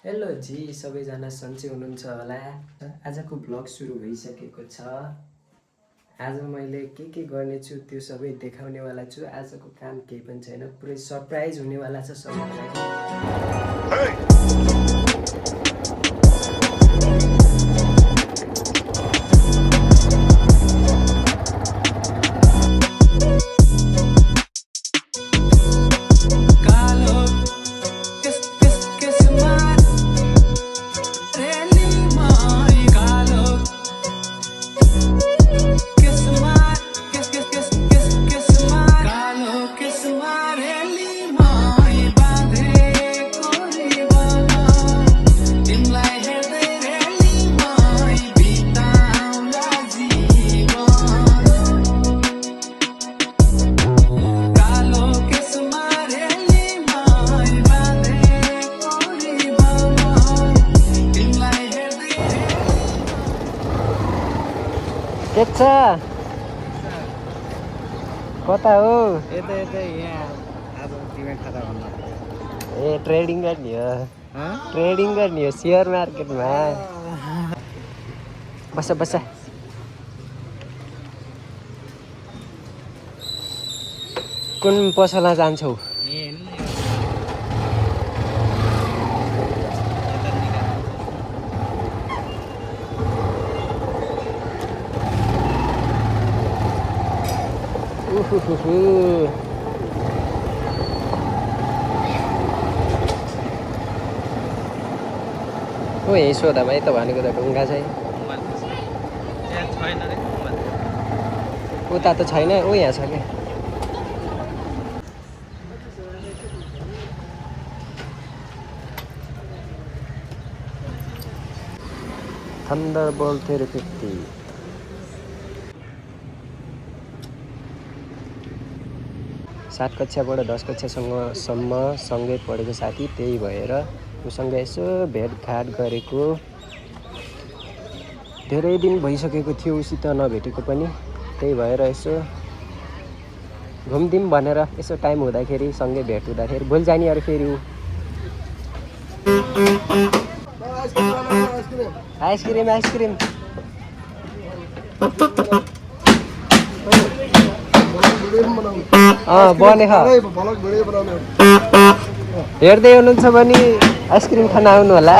Hello जी सबैजना सन्चै हुनुहुन्छ होला। आजको ब्लग सुरु भइसकेको छ। आज मैले के गर्नेछु त्यो सबै देखाउनेवाला छु। आजको काम केही पनि छैन, पुरै सरप्राइज हुनेवाला छ सबैको लागि। के छ कता हो? यता यहाँ आज डिमेट खाता भन्नु ए ट्रेडिङ गर्ने हो। ट्रेडिङ गर्ने हो सेयर मार्केटमा। बस बस। कुन पसलमा जान्छौ? ओ यही सोधा भाइ त भनेको त ढुङ्गा चाहिँ उता त छैन। ओ यहाँ छ क्या। थन्डरबोल्ट 350। सात कक्षाबाट 10 कक्षासम्म सँगै पढेको साथी, त्यही भएर उसँग यसो भेटघाट गरेको। धेरै दिन भइसकेको थियो उसित नभेटेको पनि, त्यही भएर यसो घुमदिउँ भनेर यसो टाइम हुँदाखेरि सँगै भेट हुँदाखेरि भोलि जाने अरे फेरि ऊ। आइसक्रिम आइसक्रिम बने हेर्दै हुनुहुन्छ भने आइसक्रिम खान आउनु होला।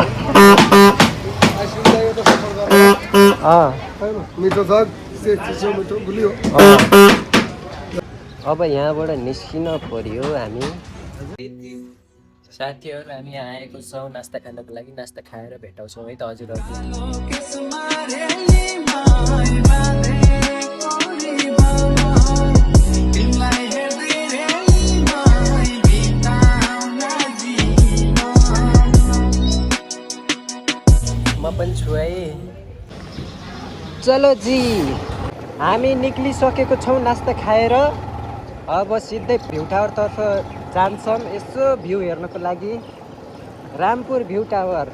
अब यहाँबाट निस्किन पर्यो हामी। साथीहरू हामी यहाँ आएको छौँ नास्ता खानको लागि। नास्ता खाएर भेटाउँछौँ है त हजुरहरू। म पनि छु है। चलो जी हामी निक्लिसकेको छौँ नास्ता खाएर। अब सिधै भ्यू टावरतर्फ जान्छौँ यसो भ्यू हेर्नको लागि। रामपुर भ्यू टावर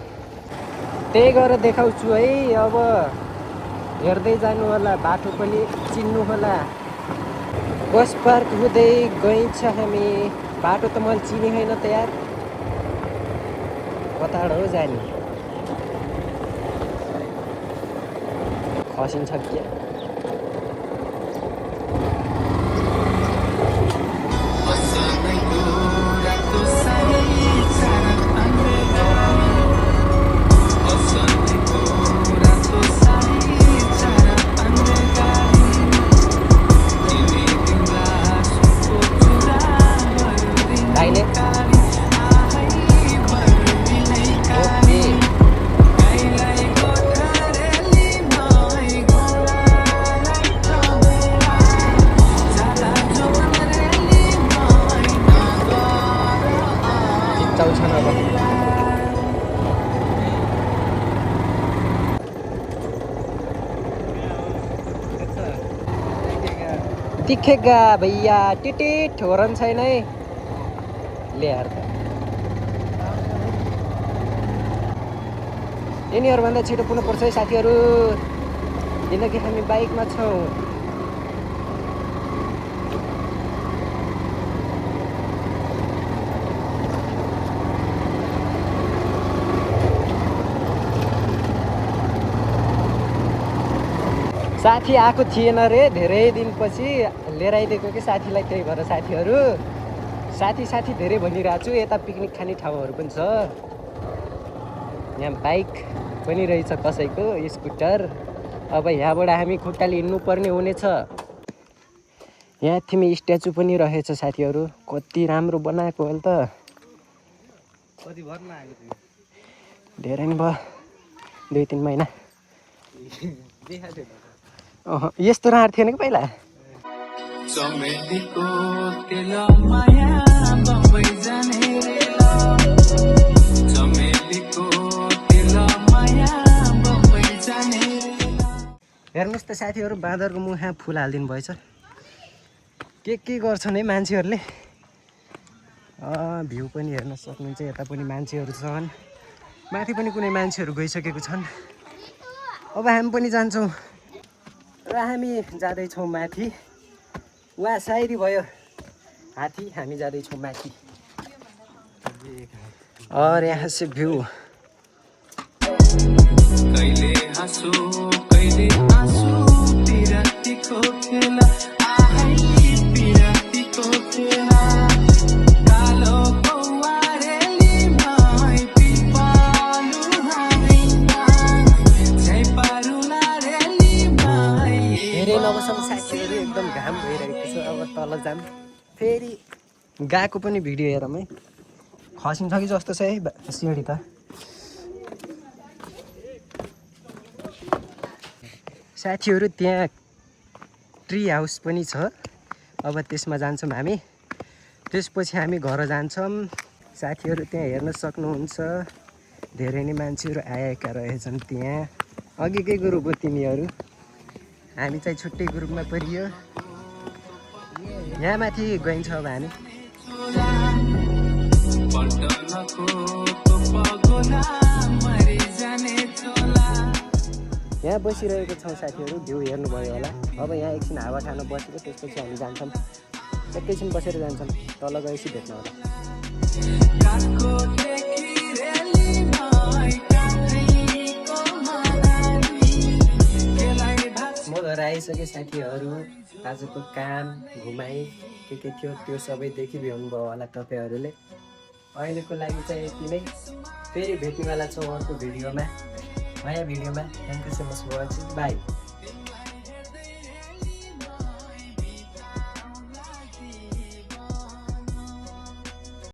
त्यही गरेर देखाउँछु है। अब हेर्दै जानु होला, बाटो पनि चिन्नु होला। बस पार्क हुँदै गइन्छ हामी। बाटो त मैले चिने होइन त यार, कता हो जाने? खसिन्छ क्या? दिखेगा भैया टिटिट हॉर्न छैन है। ले यार त यिनीहरूभन्दा छिटो पुग्नु पर्छ है साथीहरू, किनकि हामी बाइकमा छौँ। साथी आएको थिएन रे, धेरै दिनपछि लिएर आइदिएको कि साथीलाई, त्यही भएर साथीहरू साथी धेरै भनिरहेको छु। यता पिकनिक खाने ठाउँहरू पनि छ, यहाँ बाइक पनि रहेछ कसैको, स्कुटर। अब यहाँबाट हामी खुट्टाले हिँड्नुपर्ने हुनेछ। यहाँ थिमी स्ट्याचु पनि रहेछ साथीहरू, कति राम्रो बनाएको होला त। कति भर्न आएको थियो? धेरै नै भयो, 2-3 महिना। देखाएको थियो यस्तो राँड थिएन कि पहिला। हेर्नुहोस् त साथीहरू, बाँदरको मुखमा फुल हालिदिनु भएछ। के गर्छन् है मान्छेहरूले। भ्यू पनि हेर्न सक्नुहुन्छ, यता पनि मान्छेहरू छन्, माथि पनि कुनै मान्छेहरू गइसकेको छन्। अब हामी पनि जान्छौँ र हामी जाँदैछौँ माथि। वहाँ सायरी भयो हात्ती, हामी जाँदैछौँ माथि। और यहाँ से भ्यू। कहिले हाँसो कहिले आँसु, पिरातीको खेला पिरातीको खेला। कालो कौवारेलीमा पिपालु हारेमा झैपारुला रेलीमा। धेरै नबसौँ साथीहरू, एकदम घाम भइरहेको छ। अब तल जाम, फेरि गएको पनि भिडियो हेरौँ है। खसिन्छ कि जस्तो छ है सिँढी त। साथीहरू त्यहाँ ट्री हाउस पनि छ, अब त्यसमा जान्छौँ हामी। त्यसपछि हामी घर जान्छौँ। साथीहरू त्यहाँ हेर्न सक्नुहुन्छ, धेरै नै मान्छेहरू आएका रहेछन् त्यहाँ। अघिकै ग्रुप हो तिमीहरू, हामी चाहिँ छुट्टै ग्रुपमा परियो। यहाँ माथि गइन्छ अब हामी। यहाँ बसिरहेको छौँ साथीहरू, भ्यू हेर्नुभयो होला। अब यहाँ एकछिन हावा खान बसेको, त्यसपछि हामी जान्छौँ, एकैछिन बसेर जान्छौँ, तल गएपछि भेट्न होला। म घर आइसकेँ साथीहरू, आजको काम घुमाइ के थियो त्यो सबै देखिभ्याउनु भयो होला तपाईँहरूले। अहिलेको लागि चाहिँ यति नै, फेरि भेट्नेवाला छौँ अर्को भिडियोमा, नयाँ भिडियोमा। Thank you so much for watching, by.